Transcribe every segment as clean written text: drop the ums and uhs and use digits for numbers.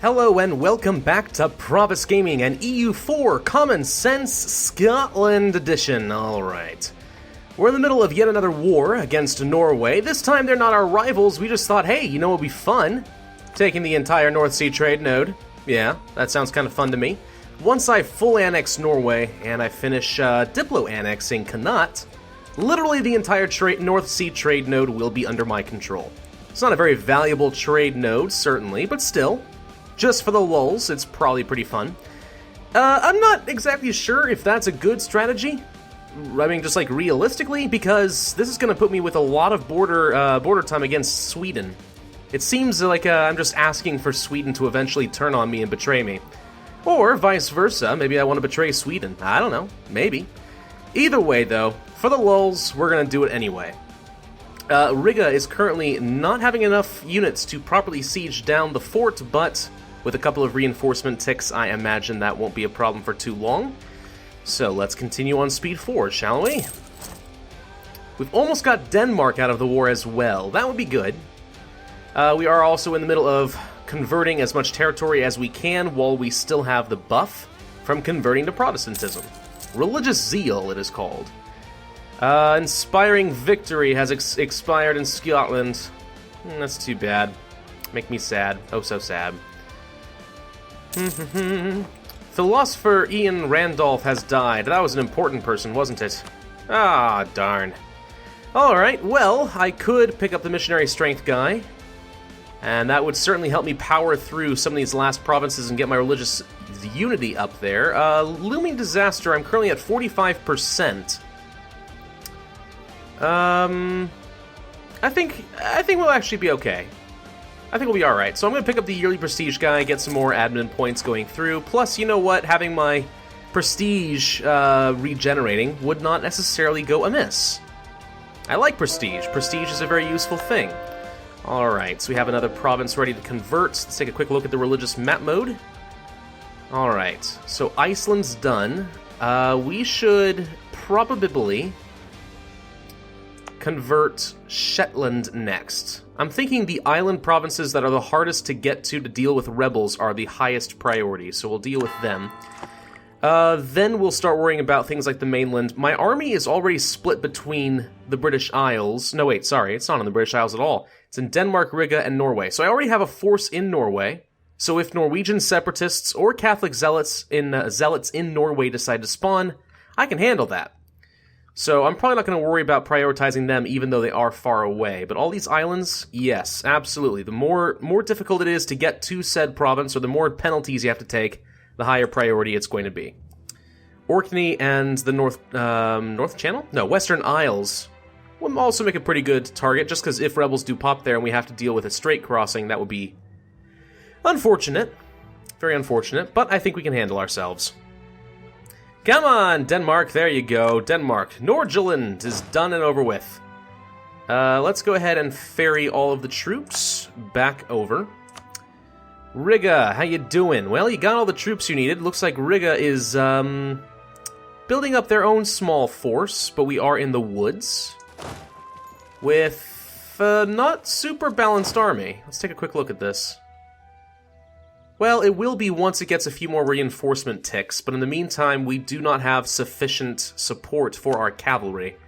Hello and welcome back to Pravus Gaming and EU4 Common Sense Scotland Edition. Alright. We're in the middle of yet another war against Norway. This time they're not our rivals, we just thought, hey, you know what would be fun? Taking the entire North Sea trade node. Yeah, that sounds kind of fun to me. Once I full annex Norway and I finish diplo-annexing Connaught, literally the entire North Sea trade node will be under my control. It's not a very valuable trade node, certainly, but still. Just for the lulz, it's probably pretty fun. I'm not exactly sure if that's a good strategy. I mean, just like realistically, because this is going to put me with a lot of border time against Sweden. It seems like I'm just asking for Sweden to eventually turn on me and betray me. Or vice versa, maybe I want to betray Sweden. I don't know, maybe. Either way, though, for the lulz, we're going to do it anyway. Riga is currently not having enough units to properly siege down the fort, but with a couple of reinforcement ticks, I imagine that won't be a problem for too long. So let's continue on speed 4, shall we? We've almost got Denmark out of the war as well. That would be good. We are also in the middle of converting as much territory as we can while we still have the buff from converting to Protestantism. Religious zeal, it is called. Inspiring victory has expired in Scotland. That's too bad. Make me sad. Oh, so sad. Philosopher Ian Randolph has died. That was an important person, wasn't it? Ah, darn. Alright, well, I could pick up the missionary strength guy, and that would certainly help me power through some of these last provinces and get my religious unity up there. Looming disaster, I'm currently at 45%. I think we'll actually be okay. I think we'll be alright. So I'm going to pick up the yearly prestige guy, get some more admin points going through. Plus, you know what? Having my prestige regenerating would not necessarily go amiss. I like prestige. Prestige is a very useful thing. Alright, so we have another province ready to convert. Let's take a quick look at the religious map mode. Alright, so Iceland's done. We should probably convert Shetland next. I'm thinking the island provinces that are the hardest to get to deal with rebels are the highest priority, so we'll deal with them. Then we'll start worrying about things like the mainland. My army is already split between the British Isles. No, wait, sorry, it's not in the British Isles at all. It's in Denmark, Riga, and Norway. So I already have a force in Norway. So if Norwegian separatists or Catholic zealots in Norway decide to spawn, I can handle that. So I'm probably not going to worry about prioritizing them, even though they are far away. But all these islands, yes, absolutely. The more difficult it is to get to said province, or the more penalties you have to take, the higher priority it's going to be. Orkney and the North Channel? No, Western Isles will also make a pretty good target, just because if rebels do pop there and we have to deal with a strait crossing, that would be unfortunate. Very unfortunate, but I think we can handle ourselves. Come on, Denmark, there you go. Denmark. Nordjylland is done and over with. Let's go ahead and ferry all of the troops back over. Riga, how you doing? Well, you got all the troops you needed. Looks like Riga is building up their own small force, but we are in the woods with a not super balanced army. Let's take a quick look at this. Well, it will be once it gets a few more reinforcement ticks, but in the meantime, we do not have sufficient support for our cavalry.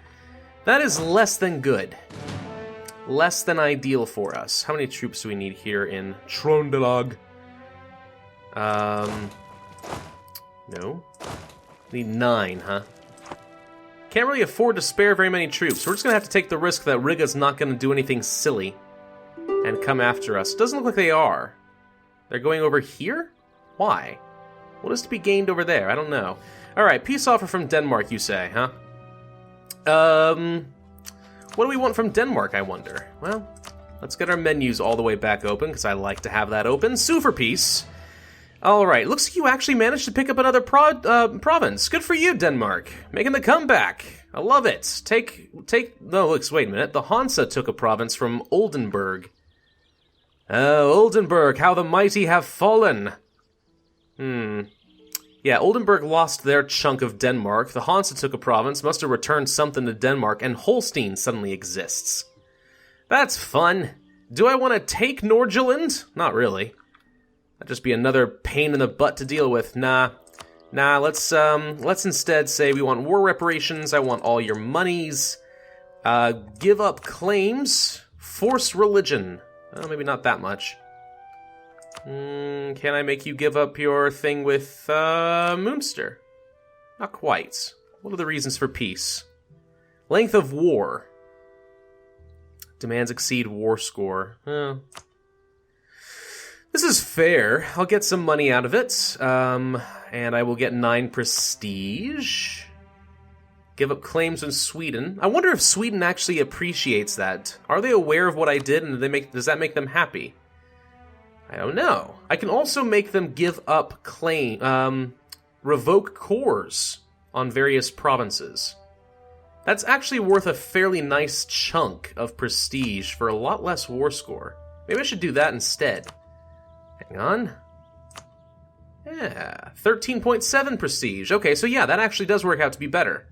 That is less than good. Less than ideal for us. How many troops do we need here in Trondelag? No. We need 9, huh? Can't really afford to spare very many troops. We're just going to have to take the risk that Riga's not going to do anything silly and come after us. Doesn't look like they are. They're going over here? Why? What is to be gained over there? I don't know. Alright, peace offer from Denmark, you say, huh? What do we want from Denmark, I wonder? Well, let's get our menus all the way back open, because I like to have that open. Sue for peace. Alright, looks like you actually managed to pick up another province. Good for you, Denmark. Making the comeback. I love it. No, wait a minute. The Hansa took a province from Oldenburg. Oh, Oldenburg, how the mighty have fallen. Yeah, Oldenburg lost their chunk of Denmark. The Hansa took a province, must have returned something to Denmark, and Holstein suddenly exists. That's fun. Do I want to take Nordjylland? Not really. That'd just be another pain in the butt to deal with. Nah, let's instead say we want war reparations, I want all your monies, give up claims, force religion. Oh, maybe not that much. Can I make you give up your thing with, Munster? Not quite. What are the reasons for peace? Length of war. Demands exceed war score. This is fair. I'll get some money out of it. And I will get 9 prestige. Give up claims in Sweden. I wonder if Sweden actually appreciates that. Are they aware of what I did, and does that make them happy? I don't know. I can also make them give up revoke cores on various provinces. That's actually worth a fairly nice chunk of prestige for a lot less war score. Maybe I should do that instead. Hang on. Yeah, 13.7 prestige. Okay, so yeah, that actually does work out to be better.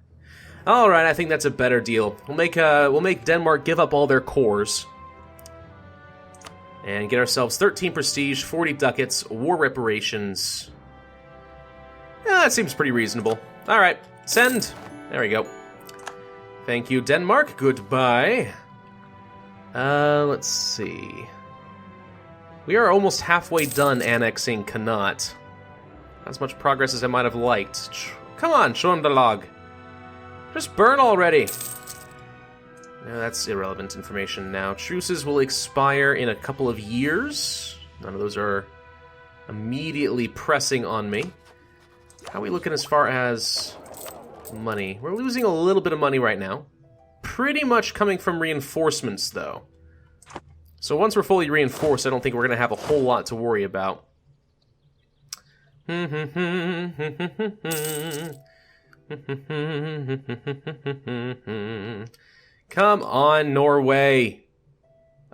All right, I think that's a better deal. We'll make Denmark give up all their cores and get ourselves 13 prestige, 40 ducats, war reparations. Yeah, that seems pretty reasonable. All right, send. There we go. Thank you, Denmark. Goodbye. Let's see. We are almost halfway done annexing Connaught. Not as much progress as I might have liked. Come on, show him the log. Just burn already. No, that's irrelevant information now. Truces will expire in a couple of years. None of those are immediately pressing on me. How are we looking as far as money? We're losing a little bit of money right now. Pretty much coming from reinforcements, though. So once we're fully reinforced, I don't think we're going to have a whole lot to worry about. Come on, Norway.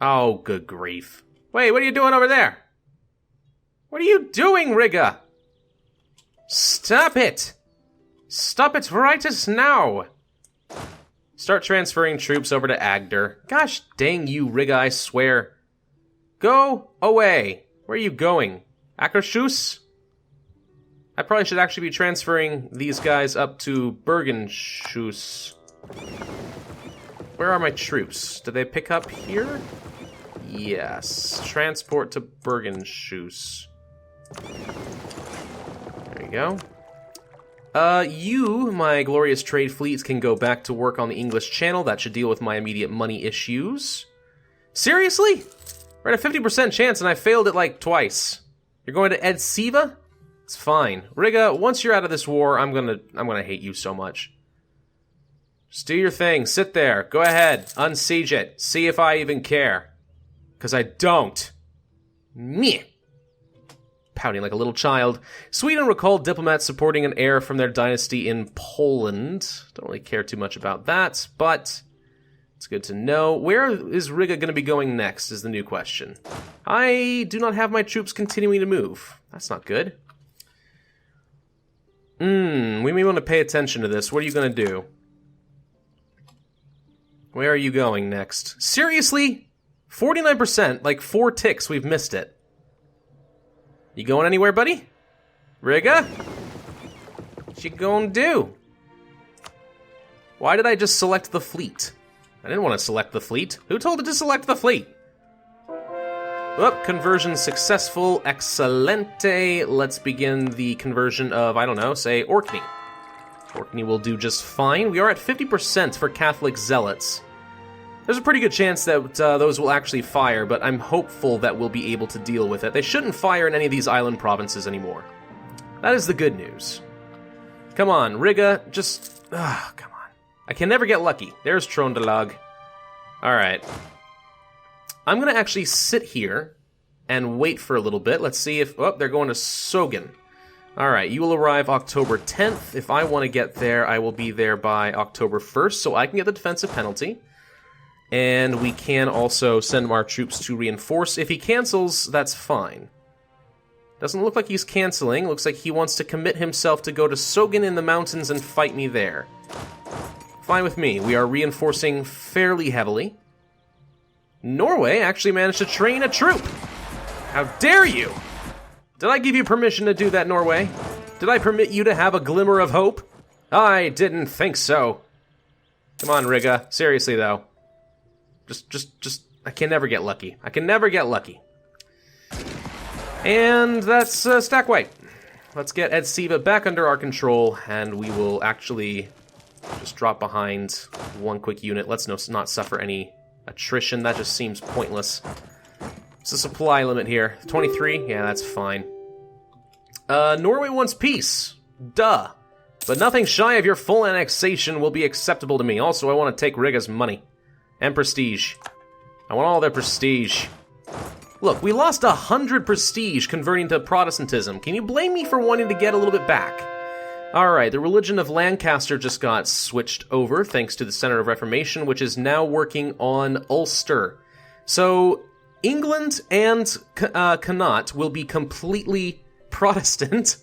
Oh, good grief. Wait, what are you doing over there? What are you doing, Riga? Stop it! Stop it right as now! Start transferring troops over to Agder. Gosh dang you, Riga, I swear. Go away. Where are you going? Akershus? I probably should actually be transferring these guys up to Bergenshus. Where are my troops? Did they pick up here? Yes. Transport to Bergenshus. There you go. You, my glorious trade fleets, can go back to work on the English Channel. That should deal with my immediate money issues. Seriously? We're at a 50% chance and I failed it like twice. You're going to Edseva? It's fine. Riga, once you're out of this war, I'm gonna hate you so much. Just do your thing. Sit there. Go ahead. Unsiege it. See if I even care. 'Cause I don't. Meh. Pouting like a little child. Sweden recalled diplomats supporting an heir from their dynasty in Poland. Don't really care too much about that, but it's good to know. Where is Riga going to be going next is the new question. I do not have my troops continuing to move. That's not good. We may want to pay attention to this. What are you going to do? Where are you going next? Seriously? 49%, like 4 ticks, we've missed it. You going anywhere, buddy? Riga? What you gonna do? Why did I just select the fleet? I didn't want to select the fleet. Who told it to select the fleet? Oh, conversion successful. Excelente. Let's begin the conversion of, I don't know, say, Orkney. Orkney will do just fine. We are at 50% for Catholic zealots. There's a pretty good chance that those will actually fire, but I'm hopeful that we'll be able to deal with it. They shouldn't fire in any of these island provinces anymore. That is the good news. Come on, Riga, just... come on. I can never get lucky. There's Trondelag. Alright. I'm going to actually sit here and wait for a little bit. Let's see if... Oh, they're going to Sogan. Alright, you will arrive October 10th. If I want to get there, I will be there by October 1st, so I can get the defensive penalty. And we can also send our troops to reinforce. If he cancels, that's fine. Doesn't look like he's canceling. Looks like he wants to commit himself to go to Sogan in the mountains and fight me there. Fine with me. We are reinforcing fairly heavily. Norway actually managed to train a troop. How dare you! Did I give you permission to do that, Norway? Did I permit you to have a glimmer of hope? I didn't think so. Come on, Riga. Seriously, though. Just, I can never get lucky. I can never get lucky. And that's stack white. Let's get Edsiva back under our control, and we will actually just drop behind one quick unit. Let's not suffer any attrition. That just seems pointless. It's a supply limit here. 23? Yeah, that's fine. Norway wants peace. Duh. But nothing shy of your full annexation will be acceptable to me. Also, I want to take Riga's money. And prestige. I want all their prestige. Look, we lost 100 prestige converting to Protestantism. Can you blame me for wanting to get a little bit back? Alright, the religion of Lancaster just got switched over, thanks to the Center of Reformation, which is now working on Ulster. So, England and Connaught will be completely Protestant.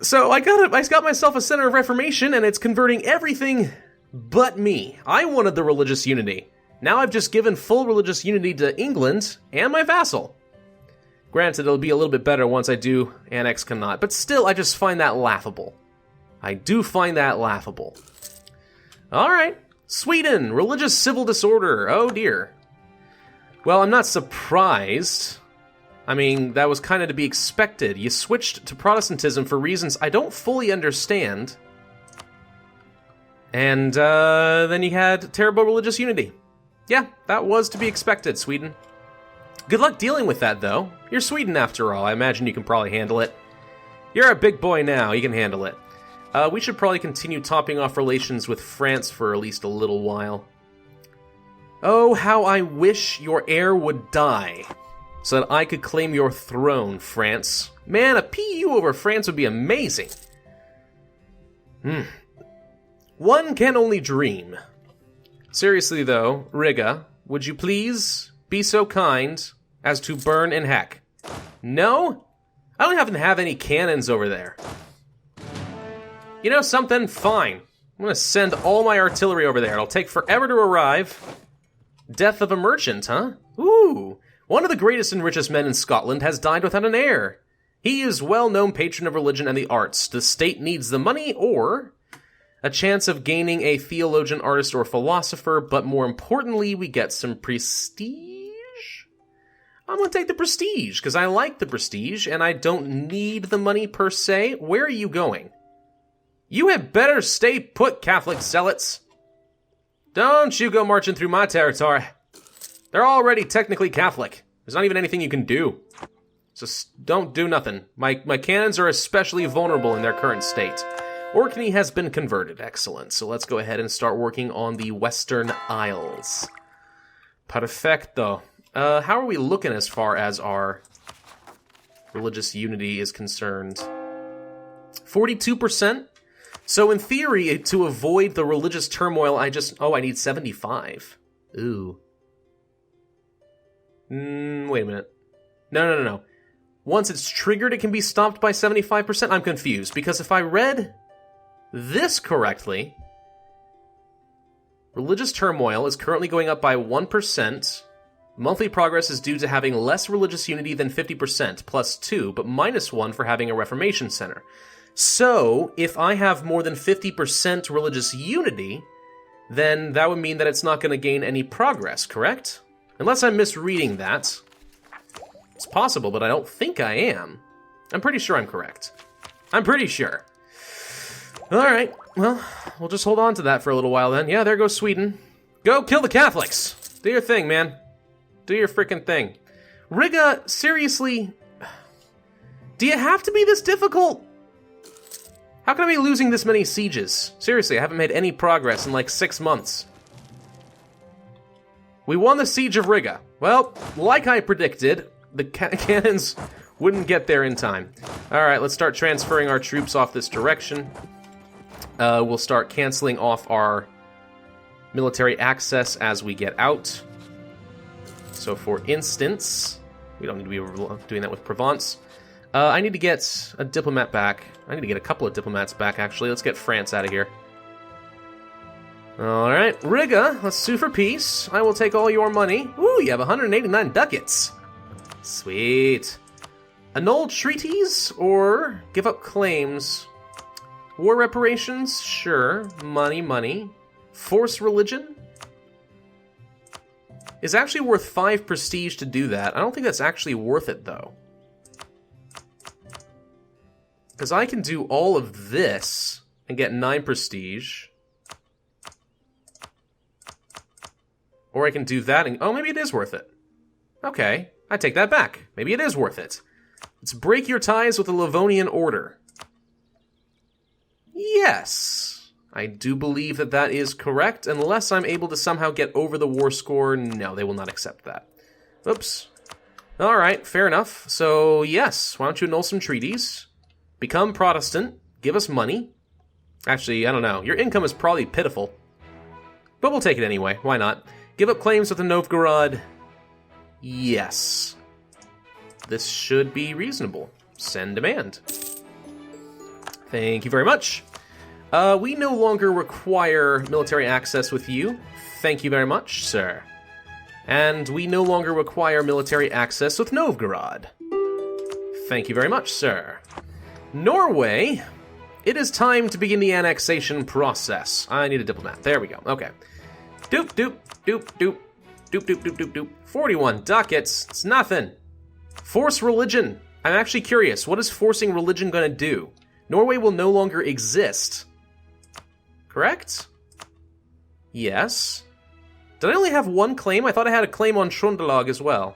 So I got myself a Center of Reformation, and it's converting everything but me. I wanted the religious unity. Now I've just given full religious unity to England and my vassal. Granted, it'll be a little bit better once I do annex Connaught, but still, I just find that laughable. I do find that laughable. Alright, Sweden, religious civil disorder, oh dear. Well, I'm not surprised. I mean, that was kind of to be expected. You switched to Protestantism for reasons I don't fully understand. And then you had terrible religious unity. Yeah, that was to be expected, Sweden. Good luck dealing with that, though. You're Sweden, after all. I imagine you can probably handle it. You're a big boy now. You can handle it. We should probably continue topping off relations with France for at least a little while. Oh, how I wish your heir would die, so that I could claim your throne, France. Man, a PU over France would be amazing. One can only dream. Seriously, though, Riga, would you please be so kind as to burn in heck? No? I don't even have any cannons over there. You know something? Fine. I'm gonna send all my artillery over there. It'll take forever to arrive. Death of a merchant, huh? Ooh. One of the greatest and richest men in Scotland has died without an heir. He is well-known patron of religion and the arts. The state needs the money or a chance of gaining a theologian, artist, or philosopher, but more importantly, we get some prestige. I'm gonna take the prestige, because I like the prestige, and I don't need the money per se. Where are you going? You had better stay put, Catholic zealots. Don't you go marching through my territory. They're already technically Catholic. There's not even anything you can do. Just don't do nothing. My cannons are especially vulnerable in their current state. Orkney has been converted. Excellent. So let's go ahead and start working on the Western Isles. Perfecto. How are we looking as far as our religious unity is concerned? 42%? So in theory, to avoid the religious turmoil, I need 75. Ooh. Wait a minute. No. Once it's triggered, it can be stopped by 75%? I'm confused, because if I read this correctly, religious turmoil is currently going up by 1%. Monthly progress is due to having less religious unity than 50%, plus 2, but minus 1 for having a Reformation Center. So, if I have more than 50% religious unity, then that would mean that it's not going to gain any progress, correct? Unless I'm misreading that. It's possible, but I don't think I am. I'm pretty sure I'm correct. I'm pretty sure. Alright, well, we'll just hold on to that for a little while then. Yeah, there goes Sweden. Go kill the Catholics! Do your thing, man. Do your freaking thing. Riga, seriously? Do you have to be this difficult? How can I be losing this many sieges? Seriously, I haven't made any progress in like 6 months. We won the siege of Riga. Well, like I predicted, the cannons wouldn't get there in time. Alright, let's start transferring our troops off this direction. We'll start canceling off our military access as we get out. So for instance, we don't need to be doing that with Provence. I need to get a diplomat back. I need to get a couple of diplomats back, actually. Let's get France out of here. Alright, Riga, let's sue for peace. I will take all your money. Ooh, you have 189 ducats. Sweet. Annul treaties or give up claims? War reparations? Sure. Money, money. Force religion? Is actually worth 5 prestige to do that. I don't think that's actually worth it, though. Because I can do all of this and get 9 prestige. Or I can do that and... Oh, maybe it is worth it. Okay, I take that back. Maybe it is worth it. Let's break your ties with the Livonian Order. Yes, I do believe that that is correct, unless I'm able to somehow get over the war score. No, they will not accept that. Oops. Alright, fair enough. So, yes, why don't you annul some treaties? Become Protestant. Give us money. Actually, I don't know. Your income is probably pitiful. But we'll take it anyway. Why not? Give up claims with the Novgorod. Yes. This should be reasonable. Send demand. Thank you very much. We no longer require military access with you. Thank you very much, sir. And we no longer require military access with Novgorod. Thank you very much, sir. Norway, it is time to begin the annexation process. I need a diplomat. There we go. Okay. Doop, doop, doop, doop. Doop, doop, doop, doop, doop. 41 ducats. It's nothing. Force religion. I'm actually curious. What is forcing religion going to do? Norway will no longer exist. Correct? Yes. Did I only have one claim? I thought I had a claim on Trondelag as well.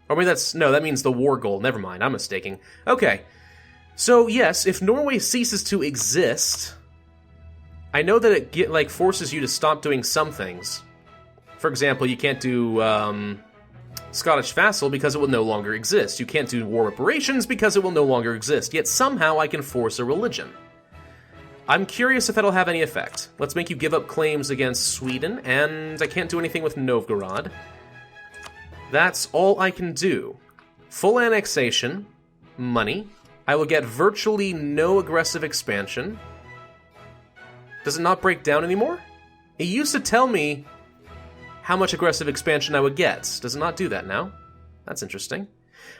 Or maybe that's... No, that means the war goal. Never mind. I'm mistaking. Okay. So, yes, if Norway ceases to exist... I know that it forces you to stop doing some things. For example, you can't do Scottish vassal because it will no longer exist. You can't do war reparations because it will no longer exist. Yet somehow I can force a religion. I'm curious if that'll have any effect. Let's make you give up claims against Sweden, and I can't do anything with Novgorod. That's all I can do. Full annexation, money. I will get virtually no aggressive expansion. Does it not break down anymore? It used to tell me how much aggressive expansion I would get. Does it not do that now? That's interesting.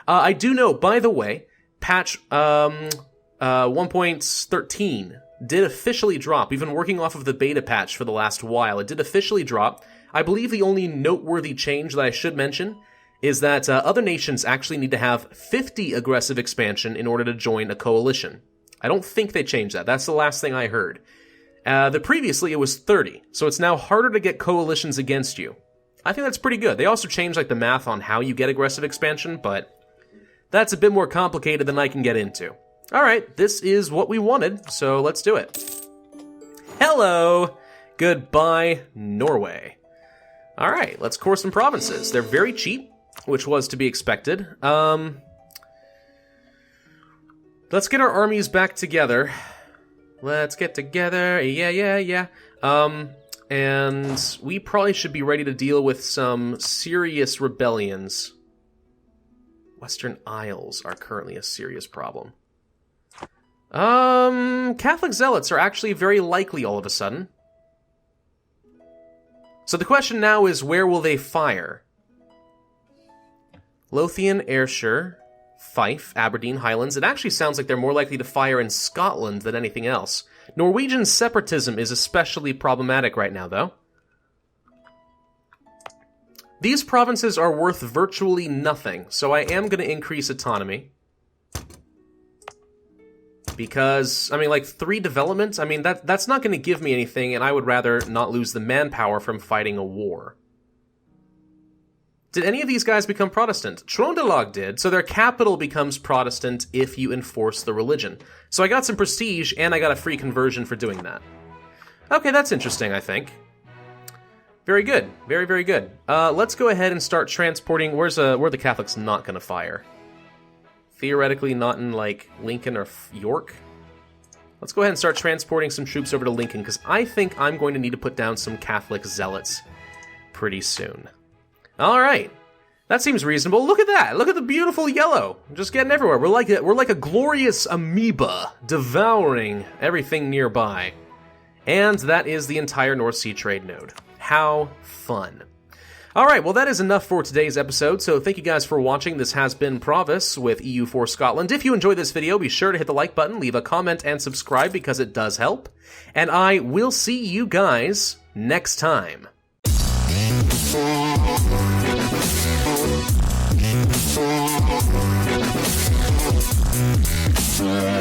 I do know, by the way, patch 1.13 did officially drop. We've been working off of the beta patch for the last while. It did officially drop. I believe the only noteworthy change that I should mention is that other nations actually need to have 50 aggressive expansion in order to join a coalition. I don't think they changed that. That's the last thing I heard. Previously it was 30, so it's now harder to get coalitions against you. I think that's pretty good. They also changed the math on how you get aggressive expansion, but that's a bit more complicated than I can get into. Alright, this is what we wanted, so let's do it. Hello! Goodbye, Norway. Alright, let's core some provinces. They're very cheap, which was to be expected. Let's get our armies back together. Let's get together, yeah. And we probably should be ready to deal with some serious rebellions. Western Isles are currently a serious problem. Catholic zealots are actually very likely all of a sudden. So the question now is, where will they fire? Lothian, Ayrshire, Fife, Aberdeen, Highlands. It actually sounds like they're more likely to fire in Scotland than anything else. Norwegian separatism is especially problematic right now, though. These provinces are worth virtually nothing, so I am going to increase autonomy. Because, 3 development, that's not going to give me anything, and I would rather not lose the manpower from fighting a war. Did any of these guys become Protestant? Trondelag did, so their capital becomes Protestant if you enforce the religion. So I got some prestige, and I got a free conversion for doing that. Okay, that's interesting, I think. Very good. Very, very good. Let's go ahead and start transporting... Where are the Catholics not going to fire? Theoretically not in, Lincoln or York? Let's go ahead and start transporting some troops over to Lincoln, because I think I'm going to need to put down some Catholic zealots pretty soon. Alright. That seems reasonable. Look at that! Look at the beautiful yellow! Just getting everywhere. We're like a glorious amoeba, devouring everything nearby. And that is the entire North Sea trade node. How fun. Alright, well that is enough for today's episode, so thank you guys for watching. This has been Pravus with EU4 Scotland. If you enjoyed this video, be sure to hit the like button, leave a comment, and subscribe because it does help. And I will see you guys next time. Yeah.